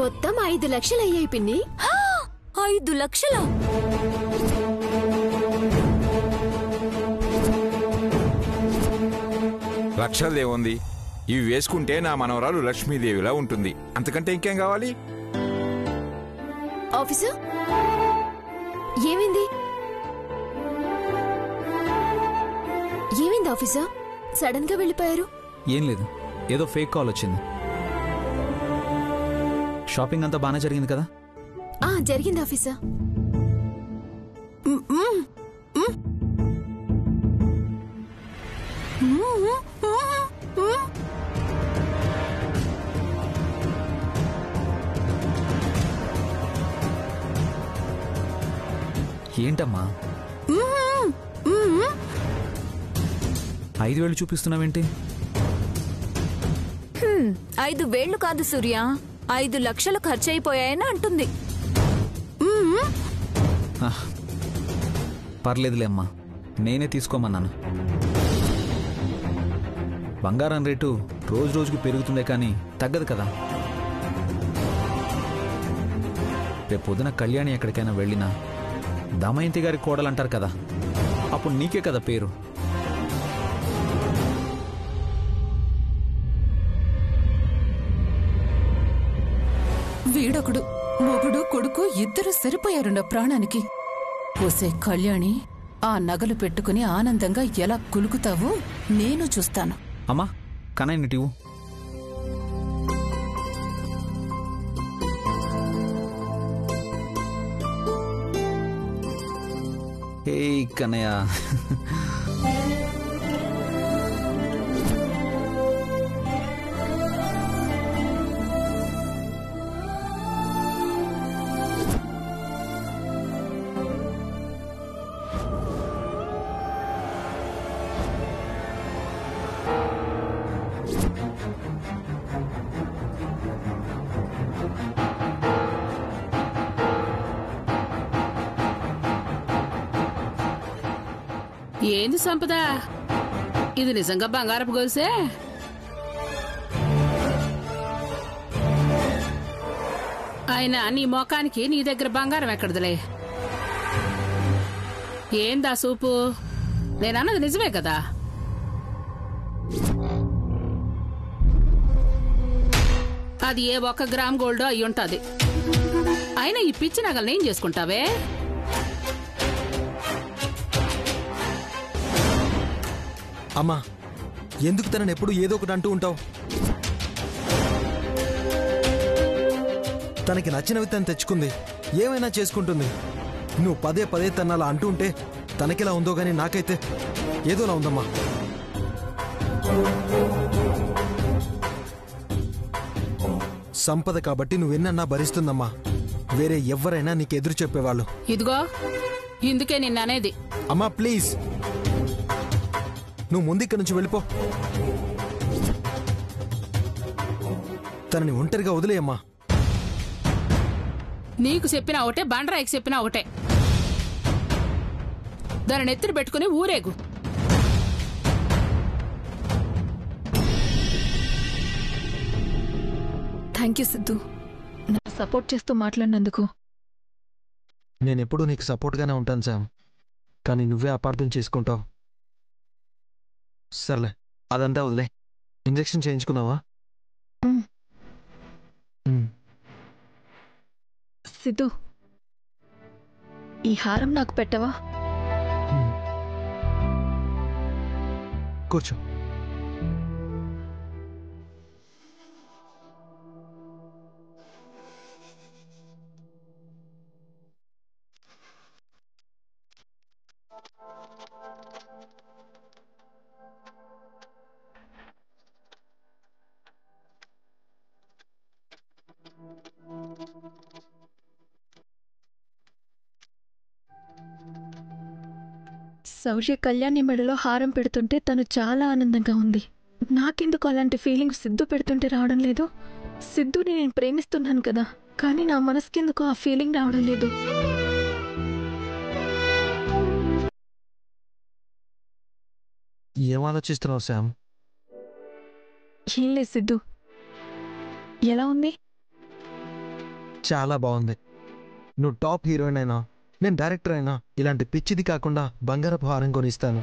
మొత్తం 5 లక్షలు అయ్యాయి పిన్ని. 5 లక్షలా? లక్షలదేముంది, ఇవి వేసుకుంటే నా మనవరాలు లక్ష్మీదేవిలా ఉంటుంది. అంతకంటే ఇంకేం కావాలి? ఆఫీసర్, ఏమైంది? ఏమైంది ఆఫీసర్? సడన్ గా వెళ్ళిపోయారు. ఏం లేదు, ఏదో ఫేక్ కాల్ వచ్చింది. షాపింగ్ అంతా బాగానే జరిగింది కదా? జరిగింది ఆఫీసర్. ఏంటమ్మా 5,000 చూపిస్తున్నావేంటి? 5,000 కాదు సూర్య, 5 లక్షలు ఖర్చయిపోయాయని అంటుంది. పర్లేదులే అమ్మా, నేనే తీసుకోమన్నాను. బంగారం రేటు రోజు రోజుకు పెరుగుతుందే కానీ తగ్గదు కదా. రేపు పొద్దున కళ్యాణి ఎక్కడికైనా వెళ్ళినా దమయంతి గారి కోడలంటారు కదా, అప్పుడు నీకే కదా పేరు. వీడొకడు, మొగుడు కొడుకు ఇద్దరు సరిపోయారు నా ప్రాణానికి. ఓసే కళ్యాణి, ఆ నగలు పెట్టుకుని ఆనందంగా ఎలా కులుకుతావో నేను చూస్తాను. అమ్మా, కనయ్య నీటివు. ఏ కన్నయ్య, ఏంది సంపద, ఇది నిజంగా బంగారపు గొలుసే? అయినా నీ మోకానికి నీ దగ్గర బంగారం ఎక్కడదులే. ఏందా సూపు? నేనన్నది నిజమే కదా? అది ఏ 1 గ్రామ్ గోల్డో అయి ఉంటది. అయినా ఈ పిచ్చి నగలు ఏం చేసుకుంటావే? అమ్మా, ఎందుకు తనని ఎప్పుడు ఏదో ఒకటి అంటూ ఉంటావు? తనకి నచ్చినవి తను తెచ్చుకుంది, ఏమైనా చేసుకుంటుంది. నువ్వు పదే పదే తనలా అంటూ ఉంటే తనకిలా ఉందో గానీ నాకైతే ఏదోలా ఉందమ్మా. సంపద కాబట్టి నువ్వెన్నన్నా భరిస్తుందమ్మా. వేరే ఎవరైనా నీకు ఎదురు చెప్పేవాళ్ళు. ఇదిగో ఇందుకే నిన్ననేది. అమ్మా ప్లీజ్, నువ్వు ముందు ఇక్కడి నుంచి వెళ్ళిపో. తనని ఒంటరిగా వదిలేయమ్మా. నీకు చెప్పినా ఒకటే, బండరాయికి చెప్పినా ఒకటే. దాని నెత్తిని పెట్టుకుని ఊరేగు. థ్యాంక్ యూ సిద్ధు, నాకు సపోర్ట్ చేస్తూ మాట్లాడినందుకు. నేనెప్పుడూ నీకు సపోర్ట్గానే ఉంటాను శామ్, కానీ నువ్వే అపార్థం చేసుకుంటావు. సర్లే, అదంతా వదిలే. ఇంజెక్షన్ చేయించుకున్నావా? సిద్ధు, ఈ హారం నాకు పెట్టవా? కూర్చో. శౌర్య కళ్యాణి మెడలో హారం పెడుతుంటే తను చాలా ఆనందంగా ఉంది. నాకెందుకు అలాంటి ఫీలింగ్ సిద్ధు పెడుతుంటే రావడం లేదు? సిద్ధుని నేను ప్రేమిస్తున్నాను కదా, కానీ నా మనసుకెందుకు ఆ ఫీలింగ్ రావడం లేదు? ఏం ఆలోచిస్తున్నావు శామ్? ఏం లేదు సిద్ధు. ఎలా ఉంది? చాలా బాగుంది. నువ్వు టాప్ హీరోయిన్ అయినా, నేను డైరెక్టర్ అయినా ఇలాంటి పిచ్చిది కాకుండా బంగారపు హారం కొనిస్తాను.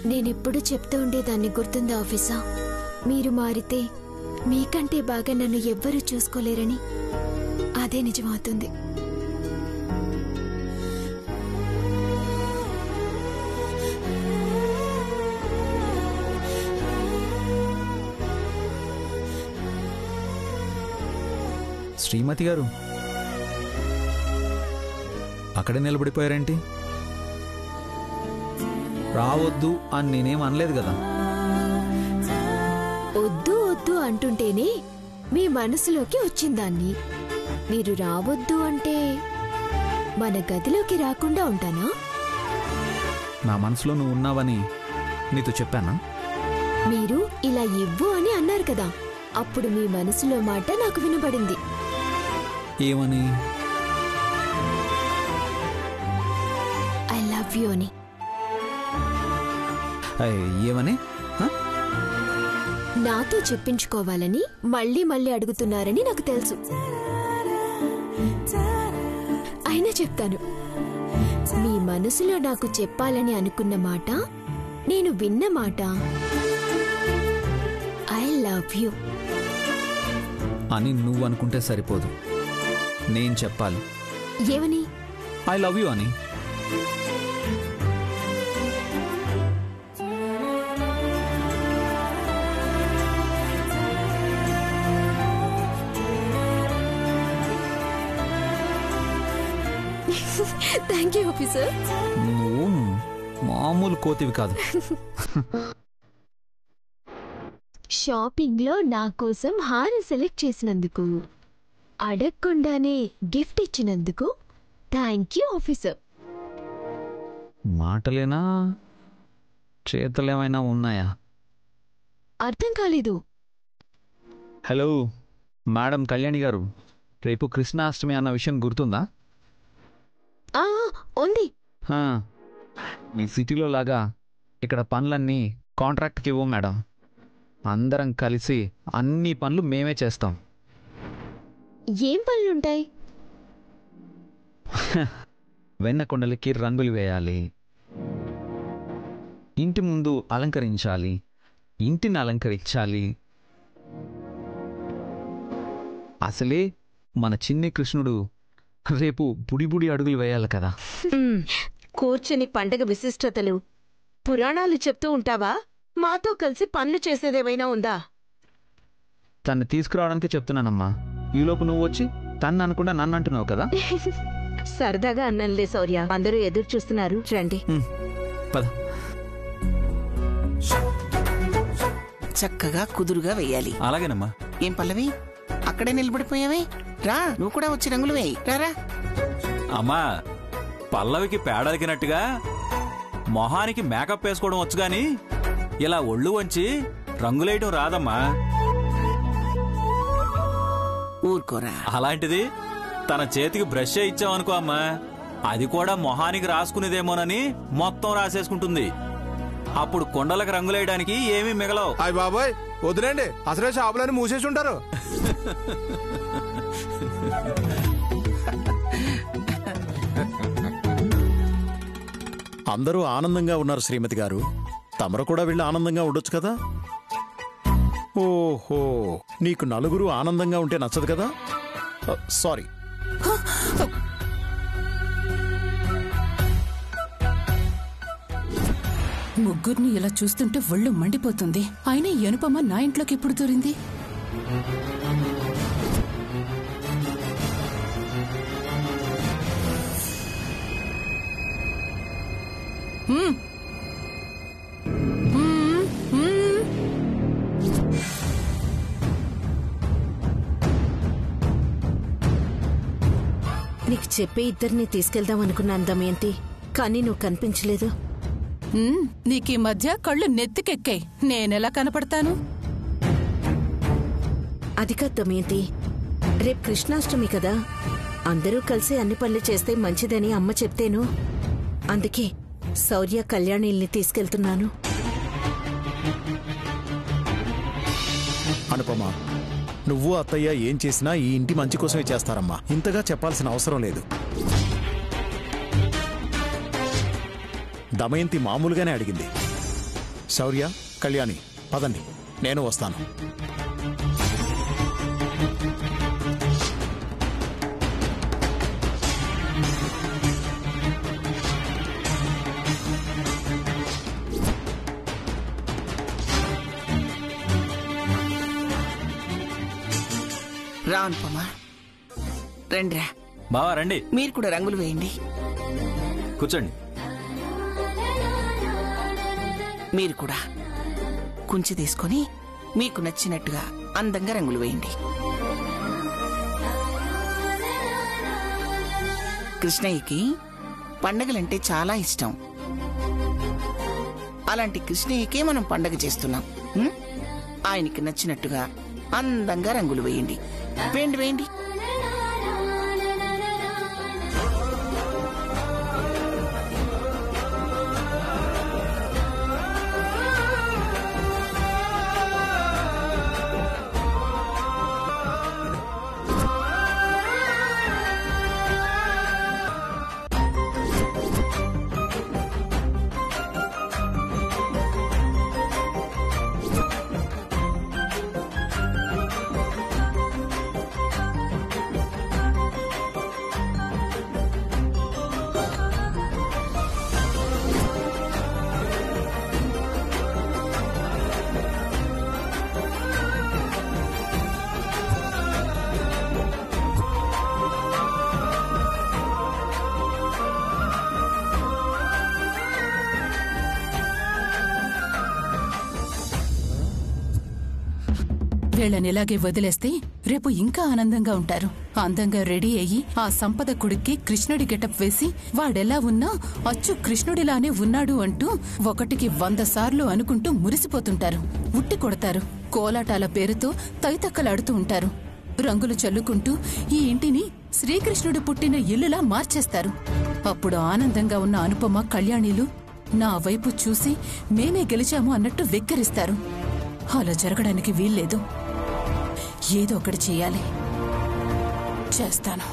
నేనెప్పుడు చెప్తూ ఉండేదాన్ని, గుర్తుందా ఆఫీసా? మీరు మారితే మీకంటే బాగా నన్ను ఎవ్వరూ చూసుకోలేరని. అదే నిజమవుతుంది. శ్రీమతి గారు అక్కడే నిలబడిపోయారేంటి? రావద్దు అని నేనేం అనలేదు కదా. వద్దు వద్దు అంటుంటేనే మీ మనసులోకి వచ్చిందాన్ని. మీరు రావద్దు అంటే మన గదిలోకి రాకుండా ఉంటానా? నా మనసులో నువ్వు ఉన్నావని నీతో చెప్పానా? మీరు ఇలా ఇవ్వు అని అన్నారు కదా, అప్పుడు మీ మనసులో మాట నాకు వినబడింది. ఏమని? ఐ లవ్ యూ అని. ఏమని? నాతో చెప్పించుకోవాలని మళ్ళీ మళ్ళీ అడుగుతున్నారని నాకు తెలుసు. అయినా చెప్తాను. మీ మనసులో నాకు చెప్పాలని అనుకున్న మాట, నేను విన్న మాట ఐ లవ్ యూ అని నువ్వు అనుకుంటే సరిపోదు, నేను చెప్పాలి. ఏమని? ఐ లవ్ యూ అని. Thank you officer. నువ్వు మామూలు కోతివి కాదు. షాపింగ్ లో నా కోసం హారం సెలెక్ట్ చేసినందుకు, అడగకుండానే గిఫ్ట్ ఇచ్చినందుకు థ్యాంక్ యూ ఆఫీసర్. మాటలేనా చేతలేమైనా ఉన్నాయా? అర్థం కాలేదు. హలో మేడం కళ్యాణి గారు, రేపు కృష్ణాష్టమి అన్న విషయం గుర్తుందా? ఉంది. మీ సిటీలో లాగా ఇక్కడ పనులన్నీ కాంట్రాక్ట్కి ఇవ్వు మేడం. అందరం కలిసి అన్ని పనులు మేమే చేస్తాం. ఏం పనులుంటాయి? వెన్నకొండలకి రంగులు వేయాలి, ఇంటి ముందు అలంకరించాలి, ఇంటిని అలంకరించాలి. అసలే మన చిన్ని కృష్ణుడు రేపు బుడి అడుగులు వేయాలి కదా. కూర్చుని పండగ విశిష్టతలు పురాణాలు చెప్తూ ఉంటావా? మాతో కలిసి పనులు చేసేదేమైనా ఉందా? తను తీసుకురావడానికి చెప్తున్నానమ్మా. ఈలోపు నువ్వు వచ్చి తన్ను అనుకుండా నన్ను అంటున్నావు కదా. సరదాగా అన్నంలే శౌర్య, అందరూ ఎదురు చూస్తున్నారు, రండి. పద. చక్కగా కుదురుగా వెయ్యాలి. అలాగేనమ్మా. ఏం పల్లవి, అక్కడే నిలబడిపోయావే? రా, నువ్వు కూడా వచ్చి రంగులు వేయి. రారా. అమ్మా, పల్లవికి పేడలికినట్టుగా మొహానికి మేకప్ వేసుకోవడం వచ్చు గాని ఇలా ఒళ్ళు వంచి రంగులేయడం రాదమ్మా. ఊరుకోరా. అలాంటిది తన చేతికి బ్రష్ ఇచ్చావనుకో అమ్మా, అది కూడా మొహానికి రాసుకునేదేమోనని మొత్తం రాసేసుకుంటుంది. అప్పుడు కుండలకు రంగులేయడానికి ఏమీ మిగలవు. అయ్య బాబాయ్ వదిలేండి, అసలే షాపులని మూసేసి ఉంటారు. అందరూ ఆనందంగా ఉన్నారు శ్రీమతి గారు, తమరు కూడా వెళ్ళి ఆనందంగా ఉండొచ్చు కదా. ఓహో, నీకు నలుగురు ఆనందంగా ఉంటే నచ్చదు కదా. సారీ. ముగ్గురిని ఇలా చూస్తుంటే ఒళ్ళు మండిపోతుంది. అయినా అనుపమ నా ఇంట్లోకి ఎప్పుడు దూరింది? నీకు చెప్పే ఇద్దరిని తీసుకెళ్దాం అనుకున్నాను దమయంతి, కానీ నువ్వు కనిపించలేదు. నీకీ మధ్య కళ్ళు నెత్తికెక్కాయి. నేనెలా కనపడతాను? అది కాదు దమయంతి, రేపు కృష్ణాష్టమి కదా, అందరూ కలిసి అన్ని పనులు చేస్తే మంచిదని అమ్మ చెప్తేను. అందుకే శౌర్య కళ్యాణిల్ని తీసుకెళ్తున్నాను. అనుపమ, నువ్వు అత్తయ్య ఏం చేసినా ఈ ఇంటి మంచి కోసమే చేస్తారమ్మా. ఇంతగా చెప్పాల్సిన అవసరం లేదు. దమయంతి మామూలుగానే అడిగింది. శౌర్య, కళ్యాణి పదండి, నేను వస్తాను. రా అనుపమా, రండిరా. బావా రండి, మీరు కూడా రంగులు వేయండి. కూర్చోండి. మీరు కూడా కుంచి తీసుకొని మీకు నచ్చినట్టుగా అందంగా రంగులు వేయండి. కృష్ణయ్యకి పండగలంటే చాలా ఇష్టం. అలాంటి కృష్ణయ్యకే మనం పండగ చేస్తున్నాం. ఆయనకి నచ్చినట్టుగా అందంగా రంగులు వేయండి. వేయండి వేయండి. వీళ్ళని ఇలాగే వదిలేస్తే రేపు ఇంకా ఆనందంగా ఉంటారు. అందంగా రెడీ అయ్యి ఆ సంపద కొడుక్కి కృష్ణుడి గెటప్ వేసి వాడెలా ఉన్నా అచ్చు కృష్ణుడిలానే ఉన్నాడు అంటూ 1కి 100 సార్లు అనుకుంటూ మురిసిపోతుంటారు. ఉట్టి కొడతారు. కోలాటాల పేరుతో తైతక్కలాడుతూ ఉంటారు. రంగులు చల్లుకుంటూ ఈ ఇంటిని శ్రీకృష్ణుడు పుట్టిన ఇల్లులా మార్చేస్తారు. అప్పుడు ఆనందంగా ఉన్న అనుపమ, కళ్యాణిలు నా వైపు చూసి మేమే గెలిచాము అన్నట్టు వెక్కిరిస్తారు. అలా జరగడానికి వీల్లేదు. ఏదో ఒకటి చెయ్యాలి. చేస్తాను.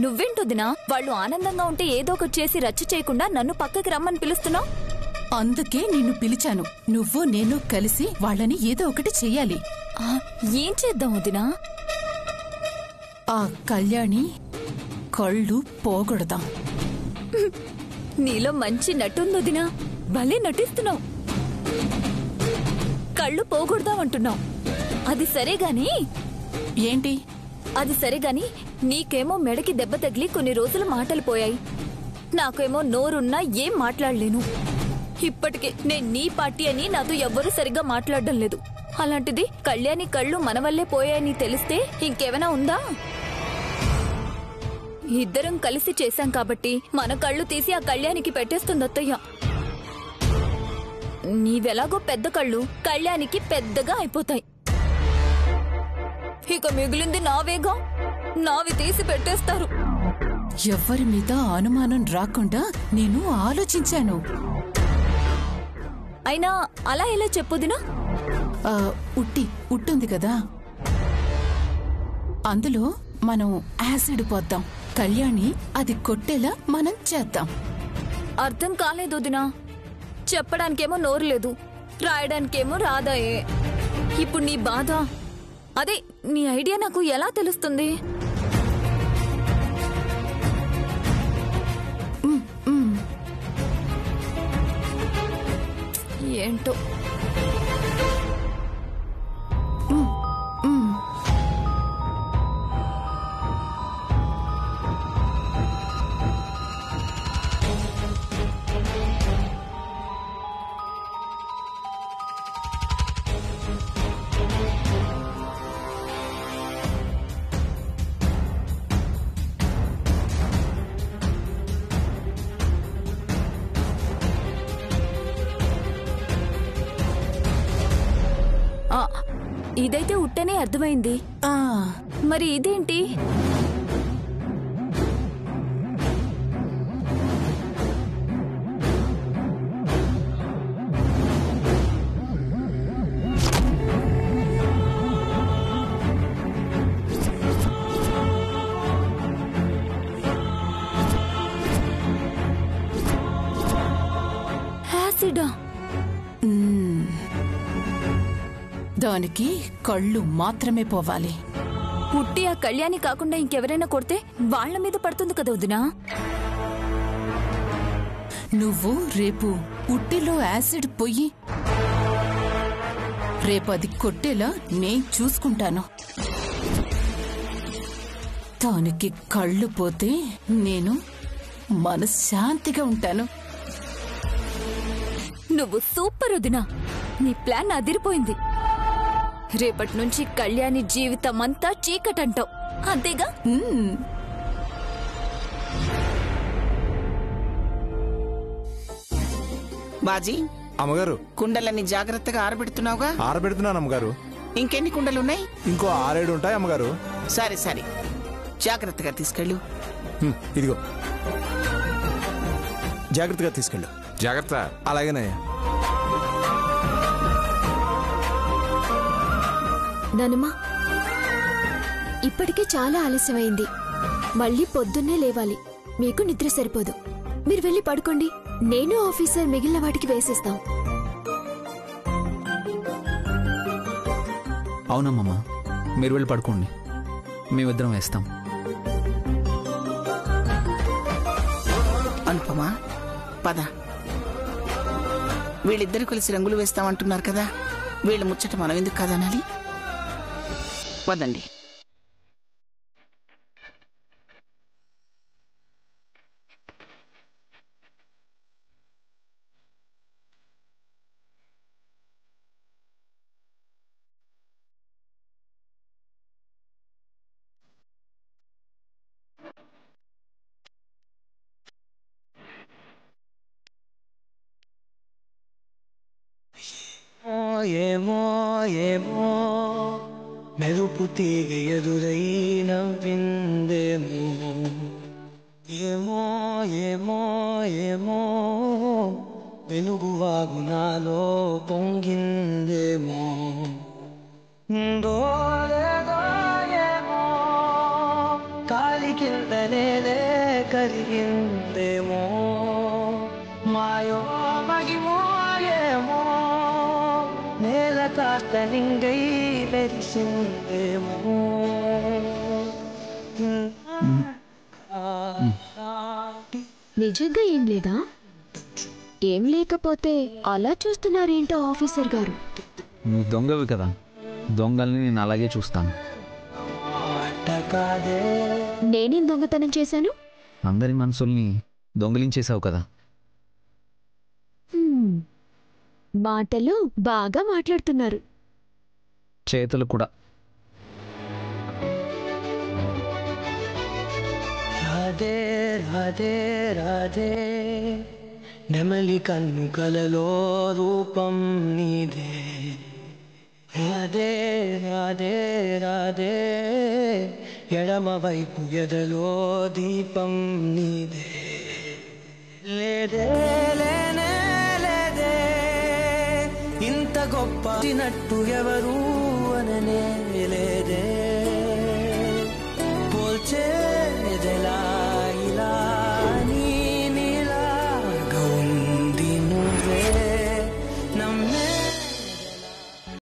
నువ్వేంటొదినా? వాళ్ళు ఆనందంగా ఉంటే ఏదో ఒకటి చేసి రచ్చ చేయకుండా నన్ను పక్కకి రమ్మని పిలుస్తున్నావు. అందుకే నిన్ను పిలిచాను. నువ్వు నేను కలిసి వాళ్ళని ఏదో ఒకటి చెయ్యాలి. ఏం చేద్దాం వదినా? ఆ కళ్యాణి కళ్ళు పోగొడదాం. నీలో మంచి నటుంది వదినా, భలే నటిస్తున్నావు. కళ్ళు పోగొడదామంటున్నావు. అది సరే గాని ఏంటి? అది సరే గాని నీకేమో మెడకి దెబ్బ తగిలి కొన్ని రోజులు మాటలు పోయాయి. నాకేమో నోరున్నా ఏం మాట్లాడలేను. ఇప్పటికే నేను నీ పార్టీ అని నాతో ఎవ్వరూ సరిగ్గా మాట్లాడడం లేదు. అలాంటిది కళ్యాణి కళ్ళు మన వల్లే పోయాయని తెలిస్తే ఇంకేమైనా ఉందా? ఇద్దరం కలిసి చేశాం కాబట్టి మన కళ్ళు తీసి ఆ కళ్యాణికి పెట్టేస్తుంది అత్తయ్య. నీవెలాగో పెద్ద కళ్ళు కళ్యాణికి పెద్దగా అయిపోతాయి. ఇక మిగిలింది నావేగా, నావి తీసి పెట్టేస్తారు. ఎవ్వరి మీద అనుమానం రాకుండా నేను ఆలోచించాను. అయినా అలా ఎలా చెప్పొదినా? ఉట్టుంది కదా, అందులో మనం యాసిడ్ పోద్దాం. కళ్యాణి అది కొట్టేలా మనం చేద్దాం. అర్థం కాలేదు వదినా. చెప్పడానికేమో నోరు లేదు, రాయడానికేమో రాదాయే. ఇప్పుడు నీ బాధ అదే, నీ ఐడియా నాకు ఎలా తెలుస్తుంది? ఏంటో. ఇదైతే ఉట్టనే అర్థమైంది. మరి ఇదేంటి? యాసిడా? దానికి కళ్ళు మాత్రమే పోవాలి. పుట్టి ఆ కళ్యాణి కాకుండా ఇంకెవరైనా కొడితే వాళ్ల మీద పడుతుంది కదా వదినా. నువ్వు రేపు పుట్టిలో యాసిడ్ పొయ్యి, రేపు అది కొట్టేలా నేను చూసుకుంటాను. దానికి కళ్ళు పోతే నేను మనశ్శాంతిగా ఉంటాను. నువ్వు సూపర్ వదినా. నీ ప్లాన్ అదిరిపోయింది. రేపటి నుంచి కళ్యాణి జీవితం అంతా చీకటంటావు, అంతేగా? బాజీ, అమ్మగారు కుండలన్నీ జాగ్రత్తగా ఆరబెడుతున్నావుగా? ఆరబెడుతున్నాను అమ్మగారు. ఇంకెన్ని కుండలున్నాయి? ఇంకో 6-7 ఉంటాయి అమ్మగారు. సరే సరే, జాగ్రత్తగా తీసుకెళ్ళు. ఇదిగో జాగ్రత్తగా తీసుకెళ్ళు. జాగ్రత్త. అలాగేనయ్యా. నానమ్మా, ఇప్పటికే చాలా ఆలస్యమైంది. మళ్ళీ పొద్దున్నే లేవాలి. మీకు నిద్ర సరిపోదు. మీరు వెళ్ళి పడుకోండి. నేను ఆఫీసర్ మిగిలిన వాటికి వేసేస్తాం. అవునమ్మమ్మ, మీరు వెళ్ళి పడుకోండి, మేమిద్దరం వేస్తాం. అనుపమా, పద. వీళ్ళిద్దరు కలిసి రంగులు వేస్తామంటున్నారు కదా, వీళ్ళ ముచ్చట మనం ఎందుకు కాదనాలి? వదండి. ఏమో ఏమో మెరుపు తీగ ఎదురై నవ్విందేమో. ఏమో ఏమో ఏమో వెలుగువాగు నాలో పొంగిందేమో. దోలేదో ఏమో కాలి కింద నేనే కరిగిందేమో. మాయో మగిమో కాస్త నింగై వెలిసిందేమో నిజంగా ఏం లేదా? ఏం లేకపోతే అలా చూస్తున్నారేంటో ఆఫీసర్ గారు? నువ్వు దొంగవి కదా, దొంగల్ని నేను అలాగే చూస్తాను. నేనేం దొంగతనం చేశాను? అందరి మనసుల్ని దొంగిలించేశావు కదా. మాటలు బాగా మాట్లాడుతున్నారు. చేతులు కూడా. రాధే రాధే రాధే నెమలి కన్ను కలలో రూపం నీదే. రాధే రాధే రాధే ఎడమ వైపు ఎదలో దీపం నీదే. లేదే లేనే లేదే ఇంత గొప్ప నట్టు ఎవరు అననే లేదే. పోల్చేదెలా